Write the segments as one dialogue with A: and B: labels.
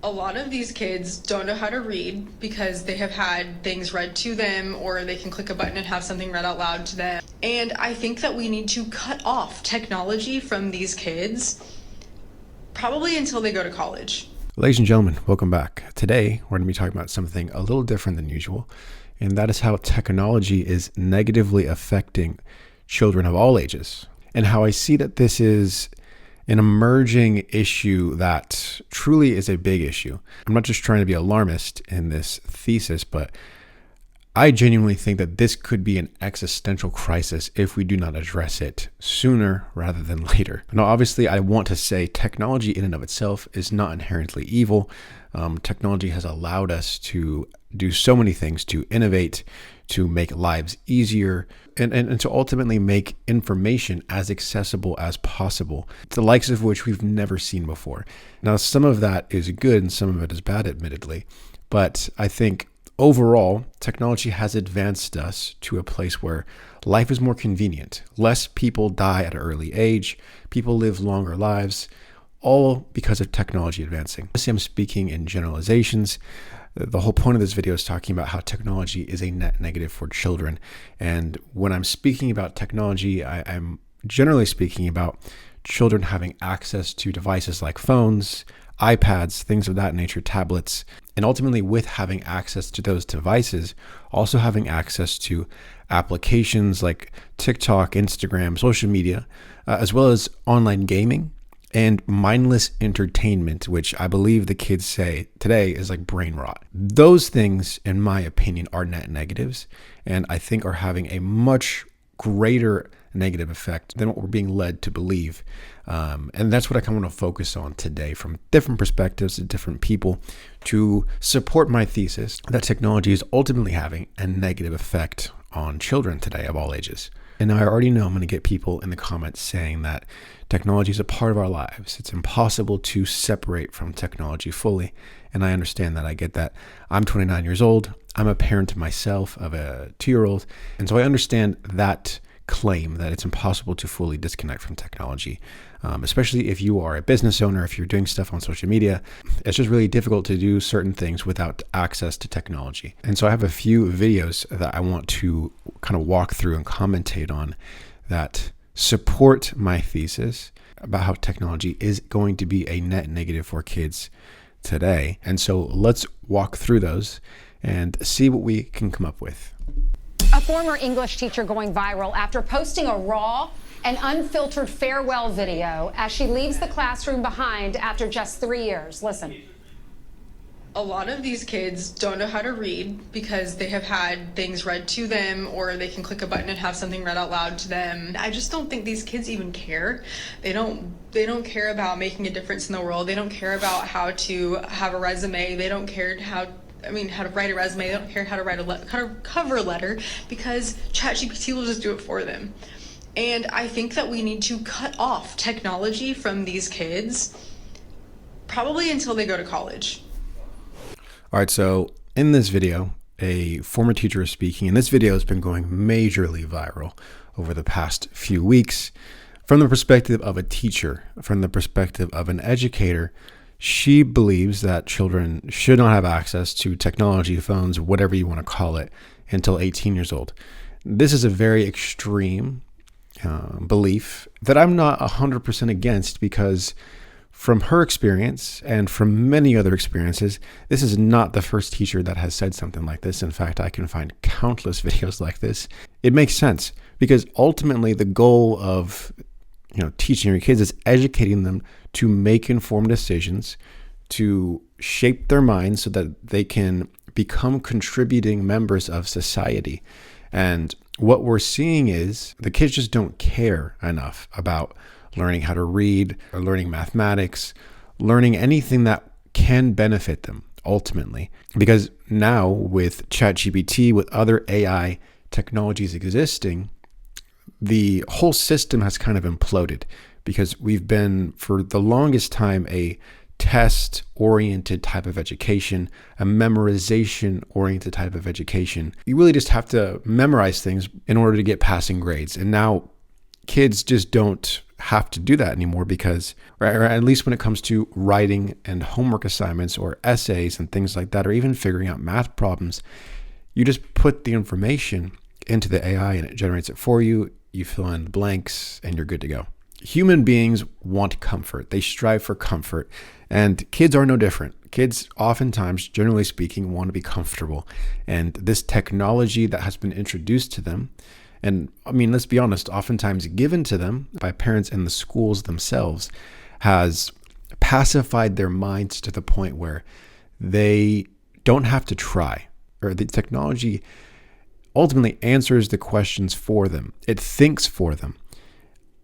A: A lot of these kids don't know how to read because they have had things read to them, or they can click a button and have something read out loud to them. And I think that we need to cut off technology from these kids, probably until they go to college.
B: Ladies and gentlemen, welcome back. Today, we're going to be talking about something a little different than usual, and that is how technology is negatively affecting children of all ages, and how I see that this is an emerging issue that truly is a big issue. I'm not just trying to be alarmist in this thesis, but I genuinely think that this could be an existential crisis if we do not address it sooner rather than later. Now, obviously, I want to say technology in and of itself is not inherently evil. Technology has allowed us to do so many things, to innovate, to make lives easier, and to ultimately make information as accessible as possible, the likes of which we've never seen before. Now, some of that is good and some of it is bad, admittedly, but I think overall, technology has advanced us to a place where life is more convenient. Less people die at an early age. People live longer lives, all because of technology advancing. I'm speaking in generalizations. The whole point of this video is talking about how technology is a net negative for children. And when I'm speaking about technology, I'm generally speaking about children having access to devices like phones, iPads, things of that nature, tablets, and ultimately with having access to those devices, also having access to applications like TikTok, Instagram, social media, as well as online gaming and mindless entertainment, which I believe the kids say today is like brain rot. Those things, in my opinion, are net negatives, and I think are having a much greater negative effect than what we're being led to believe. And that's what I kind of want to focus on today from different perspectives and different people to support my thesis that technology is ultimately having a negative effect on children today of all ages. And I already know I'm going to get people in the comments saying that technology is a part of our lives. It's impossible to separate from technology fully. And I understand that. I get that. I'm 29 years old. I'm a parent myself of a 2-year-old. And so I understand that claim that it's impossible to fully disconnect from technology, especially if you are a business owner, if you're doing stuff on social media. It's just really difficult to do certain things without access to technology. And so I have a few videos that I want to kind of walk through and commentate on that support my thesis about how technology is going to be a net negative for kids today. And so let's walk through those and see what we can come up with.
C: A former English teacher going viral after posting a raw and unfiltered farewell video as she leaves the classroom behind after just 3 years. Listen.
A: A lot of these kids don't know how to read because they have had things read to them, or they can click a button and have something read out loud to them. I just don't think these kids even care. They don't care about making a difference in the world. They don't care about how to have a resume. They don't care how to write a resume. They don't care how to write a cover letter because ChatGPT will just do it for them. And I think that we need to cut off technology from these kids, probably until they go to college.
B: All right, so in this video, a former teacher is speaking, and this video has been going majorly viral over the past few weeks. From the perspective of a teacher, from the perspective of an educator, she believes that children should not have access to technology, phones, whatever you want to call it, until 18 years old. This is a very extreme belief that I'm not 100% against, because from her experience and from many other experiences, this is not the first teacher that has said something like this. In fact, I can find countless videos like this. It makes sense because ultimately the goal of teaching your kids is educating them to make informed decisions, to shape their minds so that they can become contributing members of society. And what we're seeing is the kids just don't care enough about learning how to read or learning mathematics, learning anything that can benefit them ultimately. Because now with ChatGPT, with other AI technologies existing, the whole system has kind of imploded, because we've been for the longest time a test-oriented type of education, a memorization-oriented type of education. You really just have to memorize things in order to get passing grades. And now kids just don't have to do that anymore because, or at least when it comes to writing and homework assignments or essays and things like that, or even figuring out math problems, you just put the information into the AI and it generates it for you. You fill in the blanks and you're good to go. Human beings want comfort. They strive for comfort, and kids are no different. Kids oftentimes, generally speaking, want to be comfortable. And this technology that has been introduced to them, and I mean, let's be honest, oftentimes given to them by parents and the schools themselves, has pacified their minds to the point where they don't have to try, or the technology ultimately answers the questions for them. It thinks for them.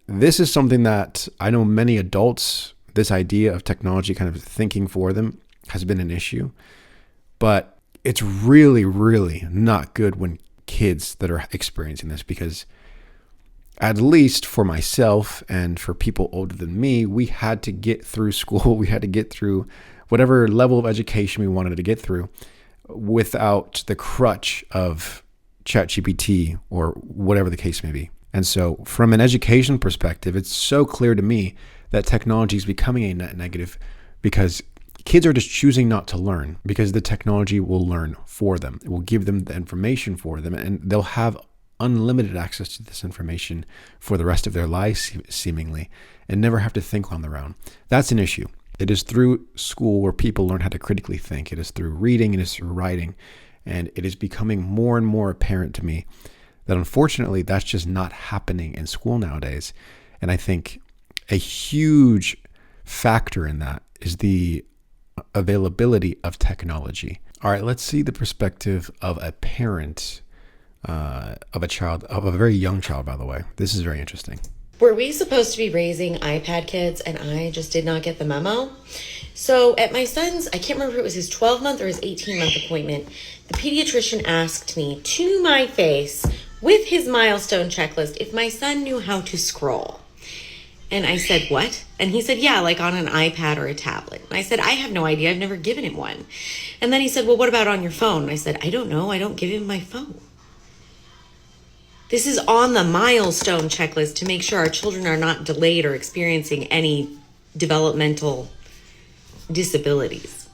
B: This is something that I know many adults, this idea of technology kind of thinking for them has been an issue, but it's really, really not good when kids that are experiencing this, because at least for myself and for people older than me, we had to get through school. We had to get through whatever level of education we wanted to get through without the crutch of ChatGPT or whatever the case may be. And so from an education perspective, it's so clear to me that technology is becoming a net negative because kids are just choosing not to learn because the technology will learn for them. It will give them the information for them, and they'll have unlimited access to this information for the rest of their lives, seemingly, and never have to think on their own. That's an issue. It is through school where people learn how to critically think. It is through reading, it is through writing, and it is becoming more and more apparent to me that unfortunately that's just not happening in school nowadays. And I think a huge factor in that is the availability of technology. All right, let's see the perspective of a parent of a child, of a very young child, by the way. This is very interesting.
D: Were we supposed to be raising iPad kids and I just did not get the memo? So at my son's, I can't remember if it was his 12-month or his 18-month appointment, the pediatrician asked me to my face with his milestone checklist if my son knew how to scroll. And I said, what? And he said, yeah, like on an iPad or a tablet. And I said, I have no idea. I've never given him one. And then he said, well, what about on your phone? And I said, I don't know. I don't give him my phone. This is on the milestone checklist to make sure our children are not delayed or experiencing any developmental disabilities.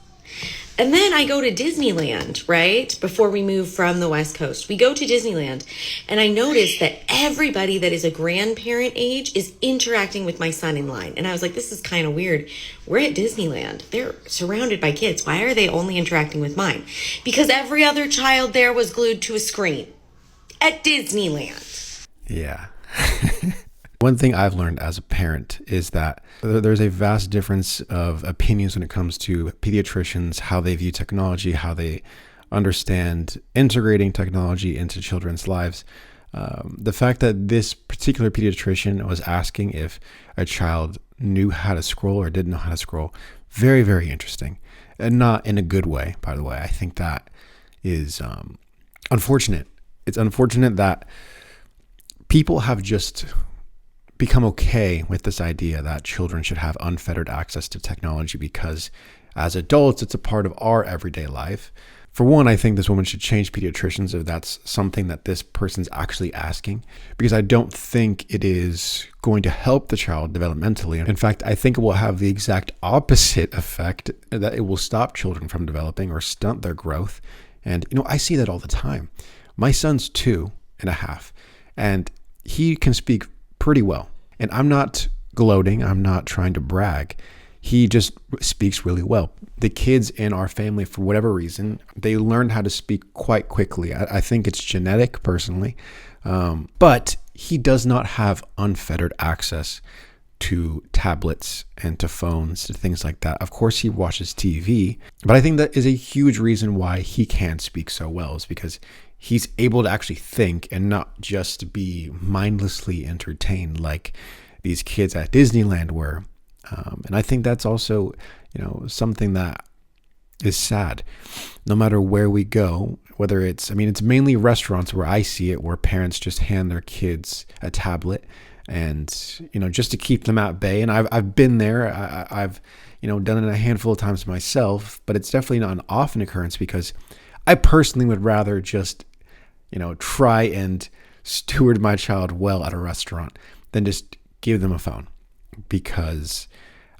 D: And then I go to Disneyland, right? Before we move from the West Coast, we go to Disneyland and I noticed that everybody that is a grandparent age is interacting with my son in line. And I was like, this is kind of weird. We're at Disneyland. They're surrounded by kids. Why are they only interacting with mine? Because every other child there was glued to a screen at Disneyland.
B: Yeah. One thing I've learned as a parent is that there's a vast difference of opinions when it comes to pediatricians, how they view technology, how they understand integrating technology into children's lives. The fact that this particular pediatrician was asking if a child knew how to scroll or didn't know how to scroll, very, very interesting. And not in a good way, by the way. I think that is unfortunate. It's unfortunate that people have just become okay with this idea that children should have unfettered access to technology because as adults, it's a part of our everyday life. For one, I think this woman should change pediatricians if that's something that this person's actually asking, because I don't think it is going to help the child developmentally. In fact, I think it will have the exact opposite effect, that it will stop children from developing or stunt their growth. And, I see that all the time. My son's 2.5, and he can speak pretty well. And I'm not gloating. I'm not trying to brag. He just speaks really well. The kids in our family, for whatever reason, they learned how to speak quite quickly. I think it's genetic, personally. But he does not have unfettered access to tablets and to phones, to things like that. Of course, he watches TV. But I think that is a huge reason why he can speak so well, is because he's able to actually think and not just be mindlessly entertained like these kids at Disneyland were. And I think that's also, something that is sad. No matter where we go, whether it's mainly restaurants where I see it, where parents just hand their kids a tablet and, just to keep them at bay. And I've been there. I've done it a handful of times myself, but it's definitely not an often occurrence because I personally would rather just try and steward my child well at a restaurant than just give them a phone. because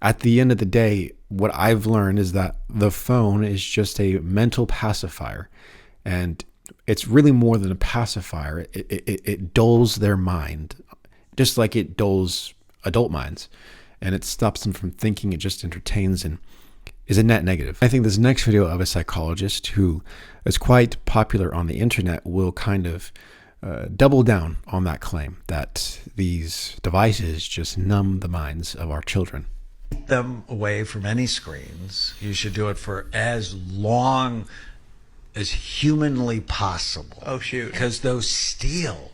B: at the end of the day, what I've learned is that the phone is just a mental pacifier, and it's really more than a pacifier. It dulls their mind, just like it dulls adult minds, and it stops them from thinking. It just entertains and is a net negative. I think this next video of a psychologist who is quite popular on the internet will kind of double down on that claim that these devices just numb the minds of our children.
E: Them away from any screens. You should do it for as long as humanly possible.
F: Oh, shoot.
E: Because those steal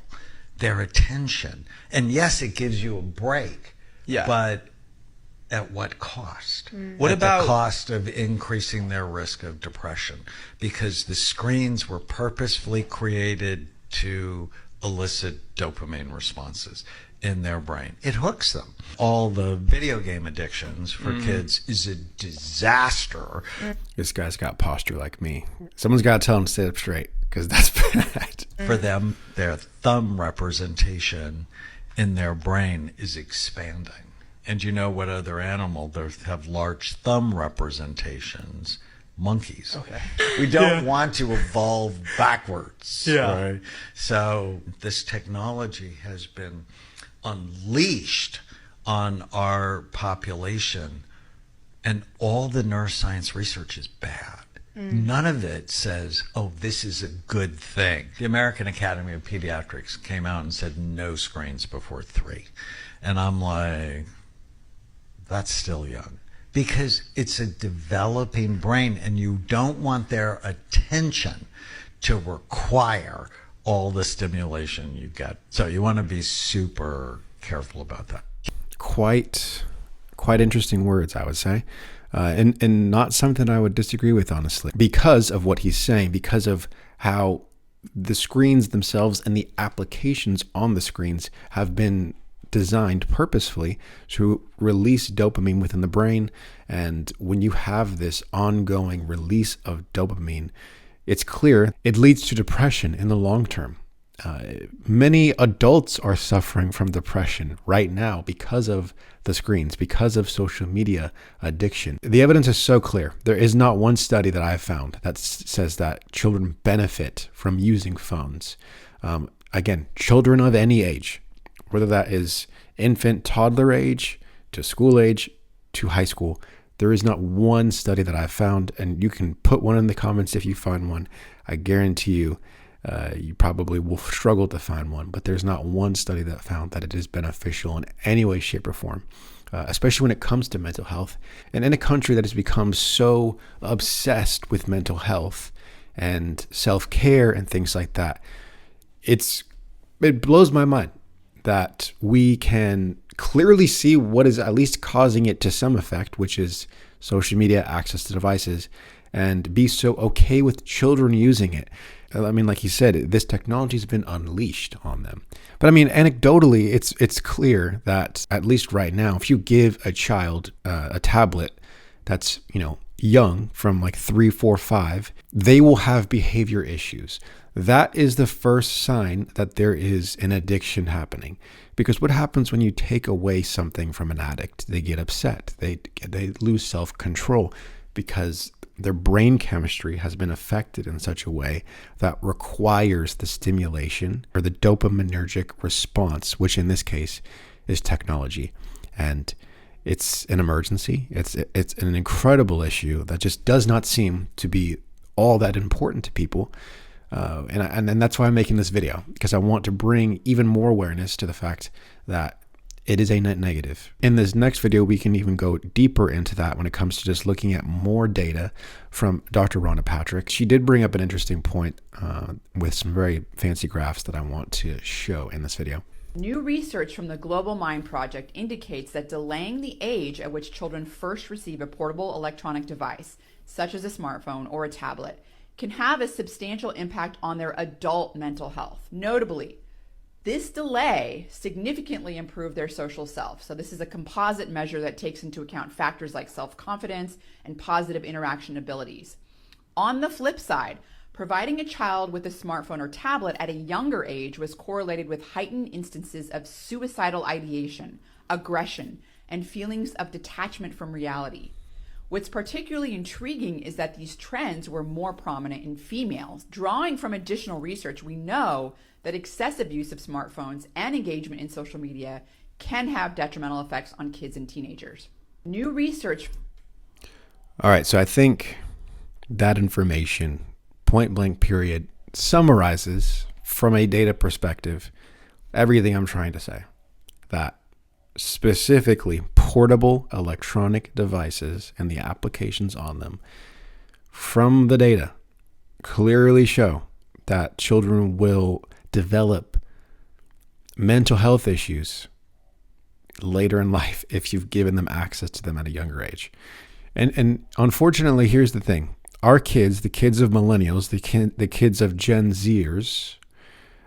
E: their attention. And yes, it gives you a break.
F: Yeah.
E: But at what cost?
F: What
E: at
F: about
E: the cost of increasing their risk of depression? Because the screens were purposefully created to elicit dopamine responses in their brain. It hooks them. All the video game addictions for kids is a disaster.
B: This guy's got posture like me. Someone's got to tell him to sit up straight, because that's bad.
E: For them, their thumb representation in their brain is expanding. And you know what other animal have large thumb representations? Monkeys.
F: Okay.
E: We don't want to evolve backwards.
F: Yeah.
E: Right? So this technology has been unleashed on our population, and all the neuroscience research is bad. None of it says, oh, this is a good thing. The American Academy of Pediatrics came out and said no screens before 3. And I'm like, that's still young. Because it's a developing brain, and you don't want their attention to require all the stimulation you get. So you want to be super careful about that.
B: Quite interesting words, I would say. And not something I would disagree with, honestly, because of what he's saying, because of how the screens themselves and the applications on the screens have been designed purposefully to release dopamine within the brain. And when you have this ongoing release of dopamine, it's clear it leads to depression in the long term. Many adults are suffering from depression right now because of the screens, because of social media addiction. The evidence is so clear. There is not one study that I have found that says that children benefit from using phones. Again, children of any age, whether that is infant, toddler age, to school age, to high school, there is not one study that I've found, and you can put one in the comments if you find one. I guarantee you, you probably will struggle to find one, but there's not one study that found that it is beneficial in any way, shape, or form, especially when it comes to mental health. And in a country that has become so obsessed with mental health and self-care and things like that, it blows my mind that we can clearly see what is at least causing it to some effect, which is social media, access to devices, and be so okay with children using it. I mean, like you said, this technology has been unleashed on them. But I mean, anecdotally, it's clear that at least right now, if you give a child a tablet that's, young, from like 3, 4, 5, they will have behavior issues. That is the first sign that there is an addiction happening. Because what happens when you take away something from an addict? They get upset. They lose self-control because their brain chemistry has been affected in such a way that requires the stimulation or the dopaminergic response, which in this case is technology. And it's an emergency. It's an incredible issue that just does not seem to be all that important to people. And that's why I'm making this video, because I want to bring even more awareness to the fact that it is a net negative. In this next video, we can even go deeper into that when it comes to just looking at more data from Dr. Rhonda Patrick. She did bring up an interesting point with some very fancy graphs that I want to show in this video.
G: New research from the Global Mind Project indicates that delaying the age at which children first receive a portable electronic device, such as a smartphone or a tablet, can have a substantial impact on their adult mental health. Notably, this delay significantly improved their social self. So this is a composite measure that takes into account factors like self-confidence and positive interaction abilities. On the flip side, providing a child with a smartphone or tablet at a younger age was correlated with heightened instances of suicidal ideation, aggression, and feelings of detachment from reality. What's particularly intriguing is that these trends were more prominent in females. Drawing from additional research, we know that excessive use of smartphones and engagement in social media can have detrimental effects on kids and teenagers. New research.
B: All right, so I think that information, point blank period, summarizes from a data perspective everything I'm trying to say. That specifically portable electronic devices and the applications on them from the data clearly show that children will develop mental health issues later in life if you've given them access to them at a younger age. And unfortunately, here's the thing. Our kids, the kids of millennials, the kids of Gen Zers,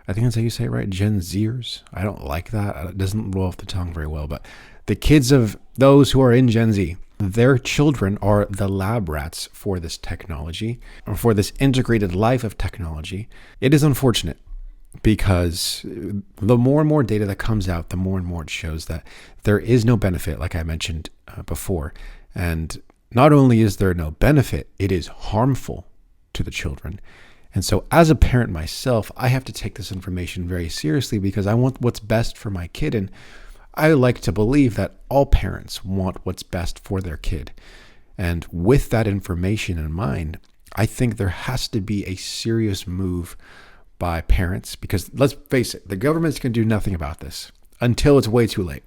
B: I think that's how you say it, right? Gen Zers. I don't like that. It doesn't roll off the tongue very well. But the kids of those who are in Gen Z, their children are the lab rats for this technology, or for this integrated life of technology. It is unfortunate because the more and more data that comes out, the more and more it shows that there is no benefit, like I mentioned before. And not only is there no benefit, it is harmful to the children. And so as a parent myself, I have to take this information very seriously because I want what's best for my kid. And I like to believe that all parents want what's best for their kid. And with that information in mind, I think there has to be a serious move by parents because let's face it, the government's going to do nothing about this until it's way too late.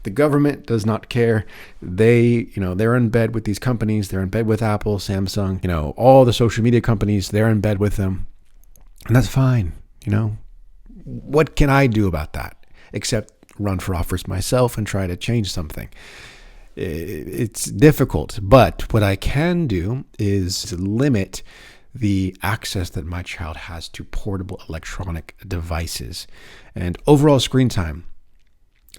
B: The government does not care. They're in bed with these companies. They're in bed with Apple, Samsung, all the social media companies, they're in bed with them. And that's fine. What can I do about that except run for office myself and try to change something? It's difficult, but what I can do is limit the access that my child has to portable electronic devices and overall screen time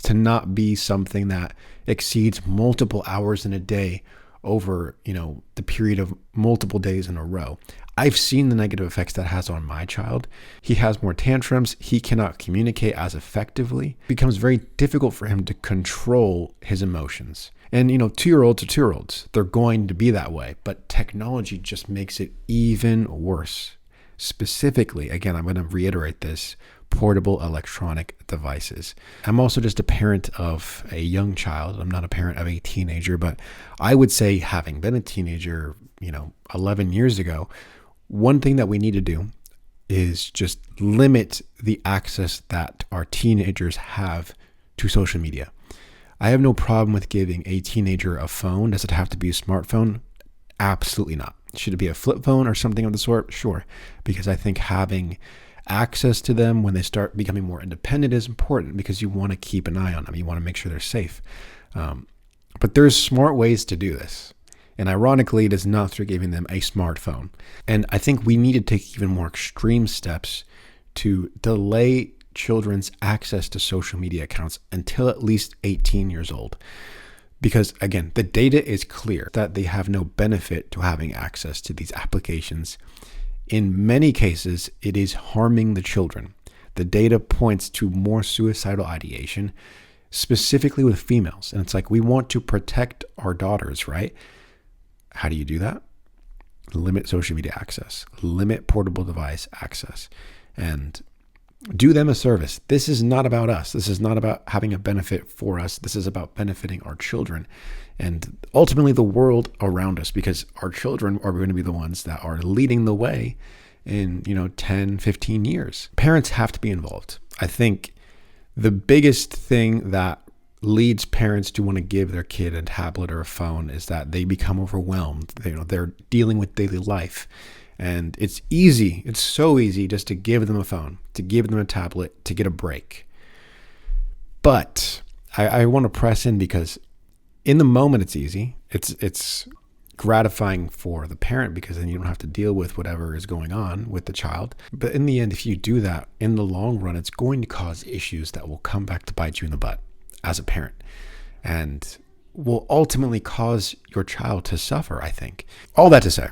B: to not be something that exceeds multiple hours in a day over, the period of multiple days in a row. I've seen the negative effects that has on my child. He has more tantrums. He cannot communicate as effectively. It becomes very difficult for him to control his emotions. And, 2-year-olds are 2-year-olds. They're going to be that way. But technology just makes it even worse. Specifically, again, I'm going to reiterate this, portable electronic devices. I'm also just a parent of a young child. I'm not a parent of a teenager, but I would say having been a teenager, 11 years ago, one thing that we need to do is just limit the access that our teenagers have to social media. I have no problem with giving a teenager a phone. Does it have to be a smartphone? Absolutely not. Should it be a flip phone or something of the sort? Sure. Because I think having access to them when they start becoming more independent is important because you want to keep an eye on them. You want to make sure they're safe. But there's smart ways to do this. And ironically, it is not through giving them a smartphone. And I think we need to take even more extreme steps to delay children's access to social media accounts until at least 18 years old. Because again, the data is clear that they have no benefit to having access to these applications. In many cases, it is harming the children. The data points to more suicidal ideation, specifically with females. And it's like, we want to protect our daughters, right? How do you do that? Limit social media access, limit portable device access, and do them a service. This is not about us. This is not about having a benefit for us. This is about benefiting our children and ultimately the world around us, because our children are going to be the ones that are leading the way in 10, 15 years. Parents have to be involved. I think the biggest thing that leads parents to want to give their kid a tablet or a phone is that they become overwhelmed. They're dealing with daily life. And it's easy. It's so easy just to give them a phone, to give them a tablet, to get a break. But I want to press in because in the moment it's easy. It's gratifying for the parent because then you don't have to deal with whatever is going on with the child. But in the end, if you do that, in the long run, it's going to cause issues that will come back to bite you in the butt as a parent and will ultimately cause your child to suffer, I think. All that to say,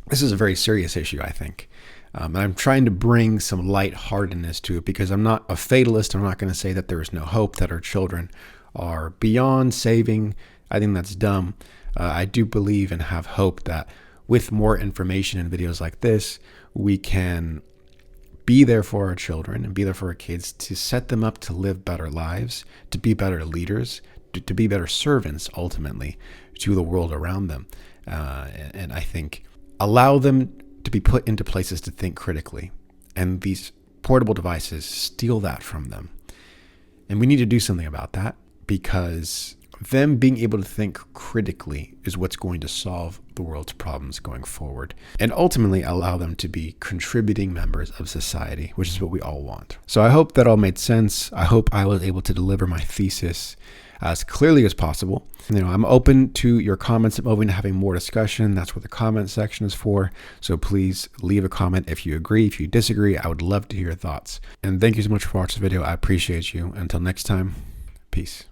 B: this is a very serious issue, I think. And I'm trying to bring some lightheartedness to it because I'm not a fatalist. I'm not going to say that there is no hope, that our children are beyond saving. I think that's dumb. I do believe and have hope that with more information and videos like this, we can be there for our children and be there for our kids to set them up to live better lives, to be better leaders, to be better servants ultimately to the world around them. And I think allow them to be put into places to think critically. And these portable devices steal that from them. And we need to do something about that, because them being able to think critically is what's going to solve the world's problems going forward, and ultimately allow them to be contributing members of society, which is what we all want. So I hope that all made sense. I hope I was able to deliver my thesis as clearly as possible. I'm open to your comments. I'm open to having more discussion. That's what the comment section is for. So please leave a comment if you agree, if you disagree. I would love to hear your thoughts. And thank you so much for watching the video. I appreciate you. Until next time, peace.